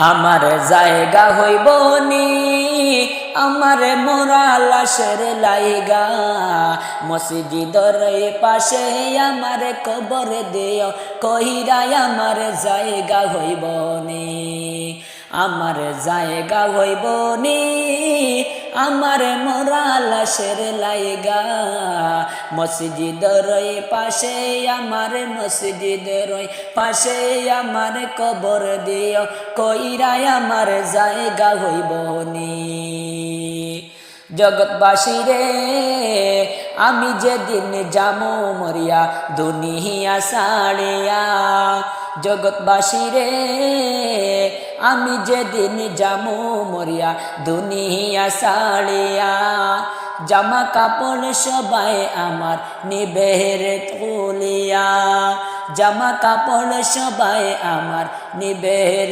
আমার জায়গা হইব নি আমার মোরা লাশের লাইগা মসজিদর পাশে আমার কবর দিও কইরা আমার জায়গা হইব নি আমার জায়গা হইব নি আমার মোরা লাশের লাইগা মসজিদর পাশে আমার মসজিদের পাশে আমার কবর দিও কইরা আমার জায়গা হইব নি জগৎবাসী রে আমি যেদিন যামো মরিয়া দুনিয়া ছাড়িয়া জগৎবাসী রে আমি যেদিন যামো মরিয়া দুনিয়া ছাড়িয়া জামা কাপড় সবাই আমার নিবের তুলিয়া জামা কাপড় সবাই আমার নিবের